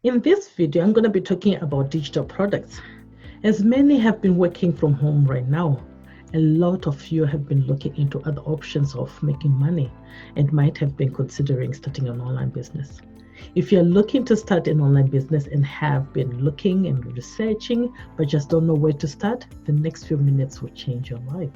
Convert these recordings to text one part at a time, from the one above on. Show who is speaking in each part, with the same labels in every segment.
Speaker 1: In this video, I'm going to be talking about digital products. As many have been working from home right now, a lot of you have been looking into other options of making money and might have been considering starting an online business. If you're looking to start an online business and have been looking and researching, but just don't know where to start, the next few minutes will change your life.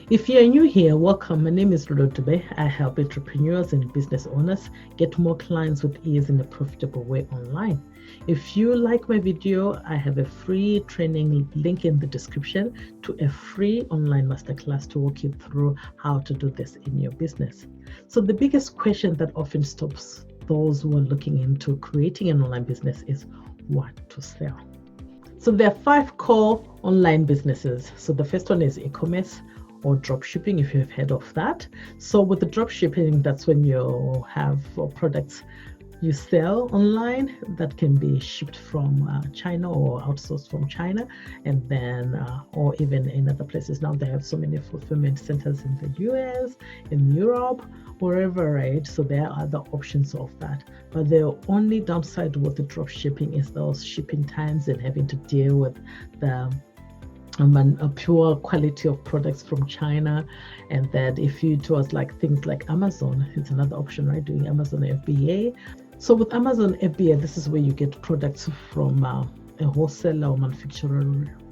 Speaker 1: If you're new here, welcome. My name is Rodotube. I help entrepreneurs and business owners get more clients with ease in a profitable way online. If you like my video, I have a free training link in the description to a free online masterclass to walk you through how to do this in your business. So the biggest question that often stops those who are looking into creating an online business is what to sell. So there are 5 core online businesses. So the first one is e-commerce or drop shipping, if you have heard of that. So with the drop shipping, that's when you have products you sell online that can be shipped from China or outsourced from China, and then or even in other places. Now they have so many fulfillment centers in the US, in Europe, wherever, right? So there are other options of that. But the only downside with the drop shipping is those shipping times and having to deal with the a pure quality of products from China. And that if it was like things like Amazon, it's another option, right? Doing Amazon FBA. So with Amazon FBA, this is where you get products from a wholesaler or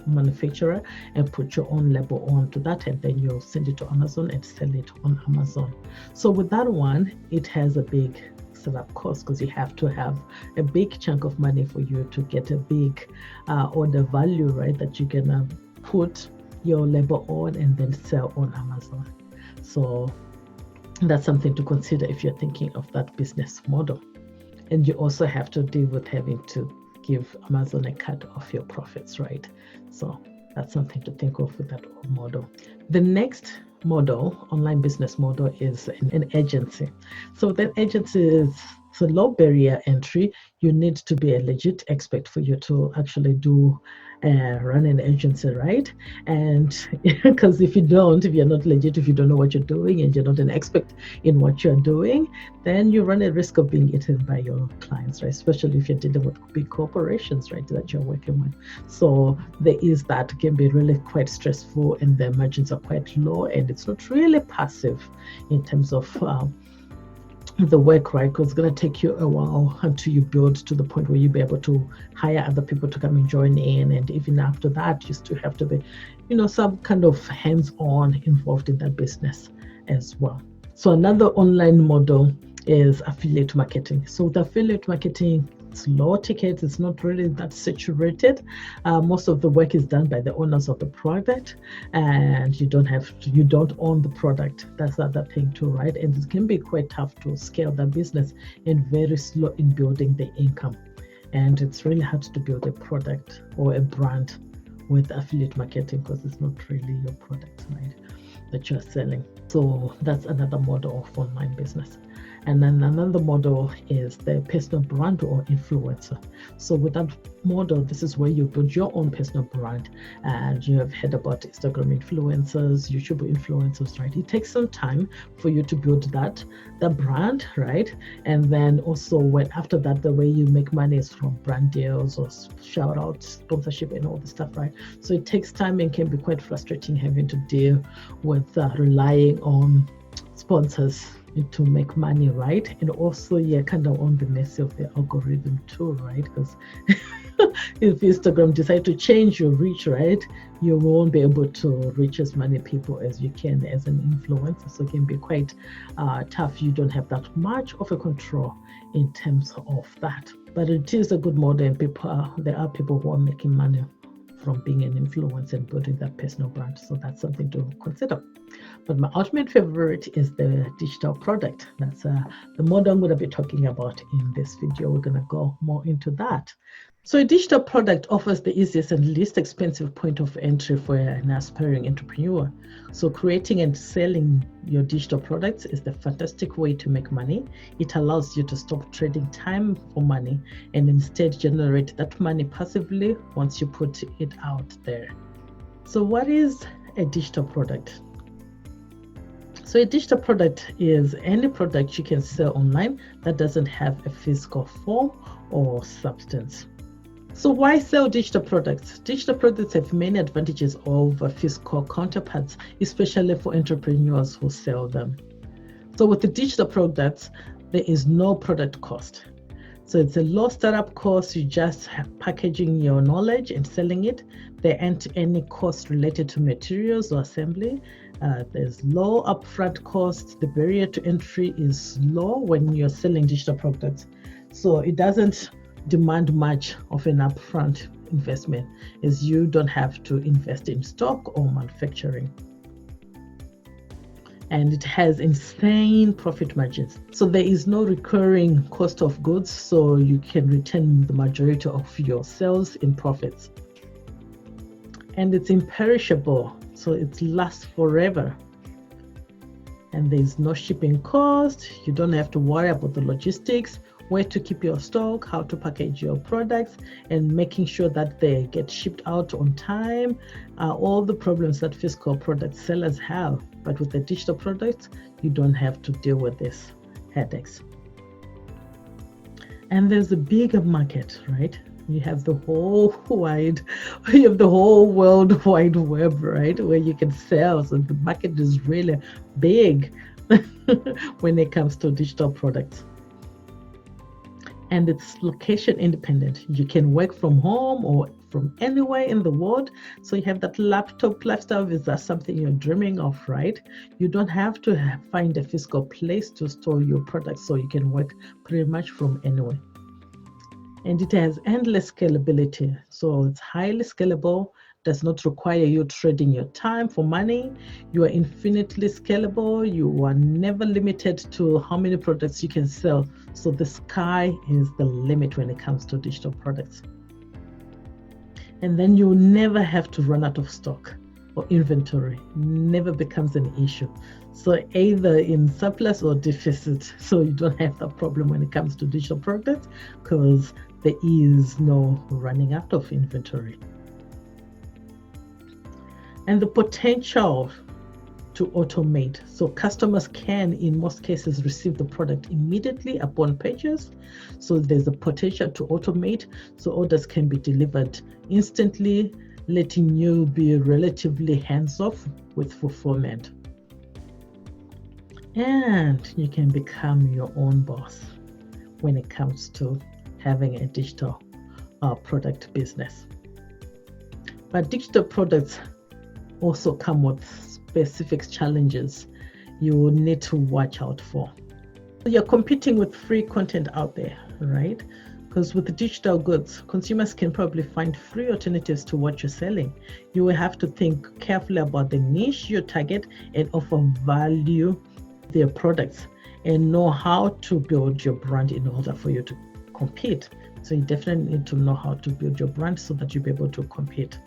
Speaker 1: manufacturer and put your own label onto that, and then you'll send it to Amazon and sell it on Amazon. So with that one, it has a big setup cost because you have to have a big chunk of money for you to get a big order value, right, that you can put your label on and then sell on Amazon. So that's something to consider if you're thinking of that business model. And you also have to deal with having to give Amazon a cut of your profits, right? So that's something to think of with that model. The next model, online business model, is an agency. So that agency is a low barrier entry. You need to be a legit expert for you to actually run an agency, right? And because if you're not legit, if you don't know what you're doing and you're not an expert in what you're doing, then you run a risk of being eaten by your clients, right? Especially if you're dealing with big corporations, right, that you're working with. So there is that. It can be really quite stressful, and the margins are quite low, and it's not really passive in terms of the work, right? Because it's going to take you a while until you build to the point where you'll be able to hire other people to come and join in. And even after that, you still have to be, some kind of hands-on involved in that business as well. So another online model is affiliate marketing. So the affiliate marketing, it's low tickets, it's not really that saturated. Most of the work is done by the owners of the product, and you don't own the product. That's the other thing too, right? And it can be quite tough to scale that business and very slow in building the income. And it's really hard to build a product or a brand with affiliate marketing because it's not really your product, right, that you're selling. So that's another model of online business. And then another model is the personal brand or influencer. So with that model, this is where you build your own personal brand. And you have heard about Instagram influencers, YouTube influencers, right? It takes some time for you to build the brand, right? And then also after that, the way you make money is from brand deals or shout out, sponsorship, and all this stuff, right? So it takes time and can be quite frustrating having to deal with relying on sponsors to make money, right? And also you're kind of on the mercy of the algorithm too, right? Because if Instagram decide to change your reach, right, you won't be able to reach as many people as you can as an influencer. So it can be quite tough. You don't have that much of a control in terms of that. But it is a good model, and there are people who are making money from being an influencer and building that personal brand. So that's something to consider. But my ultimate favorite is the digital product. That's the model I'm going to be talking about in this video. We're going to go more into that. So a digital product offers the easiest and least expensive point of entry for an aspiring entrepreneur. So creating and selling your digital products is the fantastic way to make money. It allows you to stop trading time for money and instead generate that money passively once you put it out there. So what is a digital product? So a digital product is any product you can sell online that doesn't have a physical form or substance. So why sell digital products? Digital products have many advantages over physical counterparts, especially for entrepreneurs who sell them. So with the digital products, there is no product cost. So it's a low startup cost. You just have packaging your knowledge and selling it. There aren't any costs related to materials or assembly. There's low upfront costs. The barrier to entry is low when you're selling digital products. So it doesn't demand much of an upfront investment, as you don't have to invest in stock or manufacturing. And it has insane profit margins. So there is no recurring cost of goods, so you can retain the majority of your sales in profits. And it's imperishable, so it lasts forever. And there's no shipping cost. You don't have to worry about the logistics, where to keep your stock, how to package your products, and making sure that they get shipped out on time. All the problems that physical product sellers have. But with the digital products, you don't have to deal with these headaches. And there's a bigger market, right? You have the whole world wide web, right? Where you can sell. So the market is really big when it comes to digital products. And it's location independent. You can work from home or from anywhere in the world. So you have that laptop lifestyle. Is that something you're dreaming of, right? You don't have to find a physical place to store your products, so you can work pretty much from anywhere. And it has endless scalability. So it's highly scalable, does not require you trading your time for money. You are infinitely scalable. You are never limited to how many products you can sell. So the sky is the limit when it comes to digital products. And then you never have to run out of stock or inventory. Never becomes an issue. So either in surplus or deficit. So you don't have that problem when it comes to digital products, because there is no running out of inventory. And the potential to automate. So customers can, in most cases, receive the product immediately upon purchase. So there's a potential to automate. So orders can be delivered instantly, letting you be relatively hands-off with fulfillment. And you can become your own boss when it comes to having a digital product business. But digital products also come with specific challenges you will need to watch out for. You're competing with free content out there, right? Because with the digital goods, consumers can probably find free alternatives to what you're selling. You will have to think carefully about the niche you target and offer value to their products, and know how to build your brand in order for you to compete. So you definitely need to know how to build your brand so that you'll be able to compete.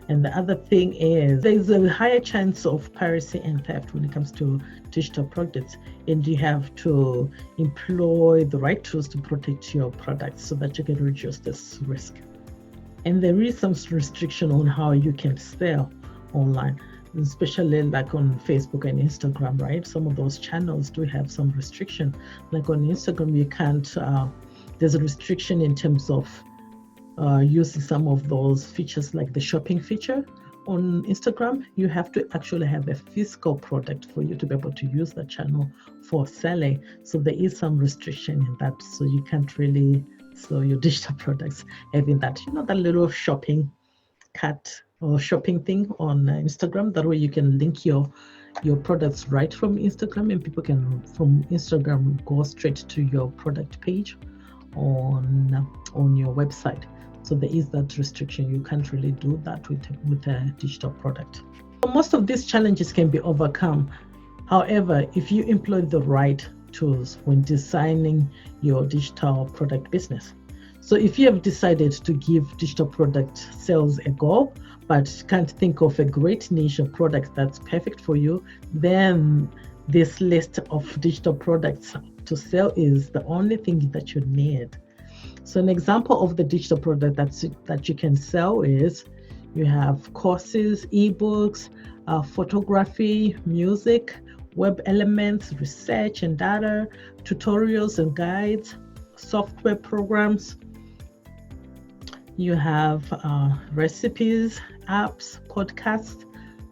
Speaker 1: And the other thing is there's a higher chance of piracy and theft when it comes to digital products, and you have to employ the right tools to protect your products so that you can reduce this risk. And there is some restriction on how you can sell online, especially like on Facebook and Instagram, right? Some of those channels do have some restriction. Like on Instagram, you can't, there's a restriction in terms of using some of those features, like the shopping feature. On Instagram, you have to actually have a physical product for you to be able to use the channel for selling. So there is some restriction in that. So you can't really sell your digital products having that, that little shopping cart or shopping thing on Instagram. That way you can link your products right from Instagram, and people can from Instagram go straight to your product page on your website. So there is that restriction. You can't really do that with a digital product. Most of these challenges can be overcome. However, if you employ the right tools when designing your digital product business. So if you have decided to give digital product sales a go, but can't think of a great niche of products that's perfect for you, then this list of digital products to sell is the only thing that you need. So an example of the digital product that you can sell is you have courses, ebooks, photography, music, web elements, research and data, tutorials and guides, software programs. You have recipes, apps, podcasts,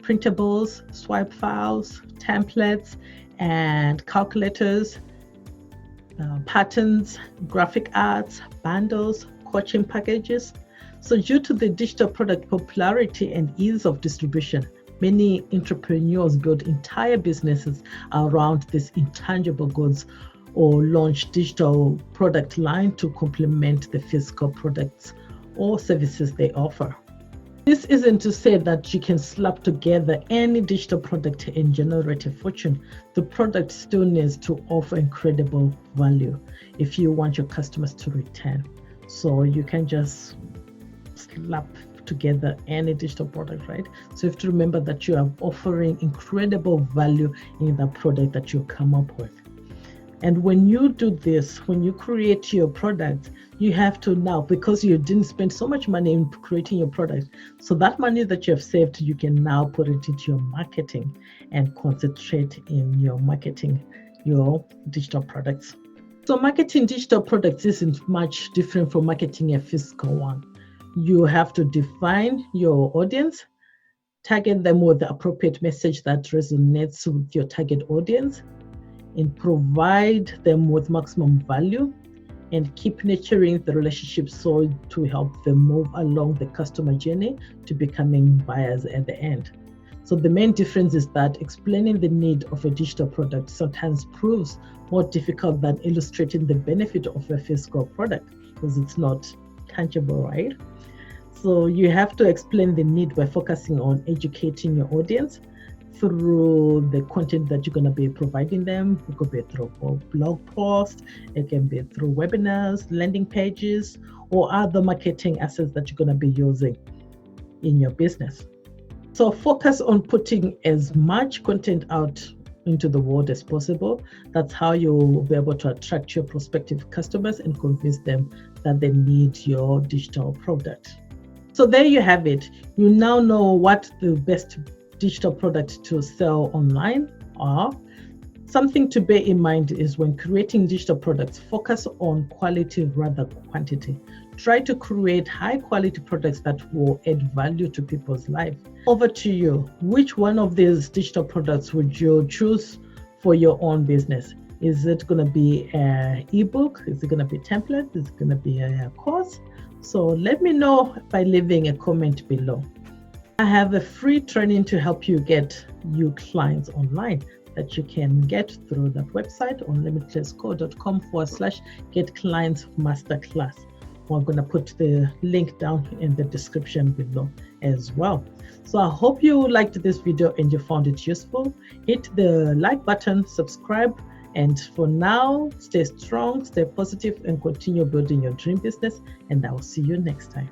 Speaker 1: printables, swipe files, templates, and calculators, patterns, graphic arts, bundles, coaching packages. So due to the digital product popularity and ease of distribution, many entrepreneurs build entire businesses around these intangible goods or launch digital product line to complement the physical products or services they offer. This isn't to say that you can slap together any digital product and generate a fortune. The product still needs to offer incredible value if you want your customers to return. So you can just slap together any digital product, right? So you have to remember that you are offering incredible value in the product that you come up with. And when you do this, when you create your product, you have to now, because you didn't spend so much money in creating your product, so that money that you have saved, you can now put it into your marketing and concentrate in your marketing, your digital products. So marketing digital products isn't much different from marketing a physical one. You have to define your audience, target them with the appropriate message that resonates with your target audience, and provide them with maximum value, and keep nurturing the relationship so to help them move along the customer journey to becoming buyers at the end. So the main difference is that explaining the need of a digital product sometimes proves more difficult than illustrating the benefit of a physical product because it's not tangible, right? So you have to explain the need by focusing on educating your audience through the content that you're going to be providing them. It could be through a blog post, it can be through webinars, landing pages, or other marketing assets that you're going to be using in your business. So focus on putting as much content out into the world as possible. That's how you'll be able to attract your prospective customers and convince them that they need your digital product. So there you have it. You now know what the best digital product to sell online are. Something to bear in mind is when creating digital products, focus on quality rather than quantity. Try to create high quality products that will add value to people's lives. Over to you. Which one of these digital products would you choose for your own business? Is it going to be an ebook? Is it going to be a template? Is it going to be a course? So let me know by leaving a comment below. I have a free training to help you get new clients online that you can get through that website on limitlessco.com/get clients masterclass. We're going to put the link down in the description below as well. So I hope you liked this video and you found it useful. Hit the like button, subscribe, and for now, stay strong, stay positive, and continue building your dream business. And I will see you next time.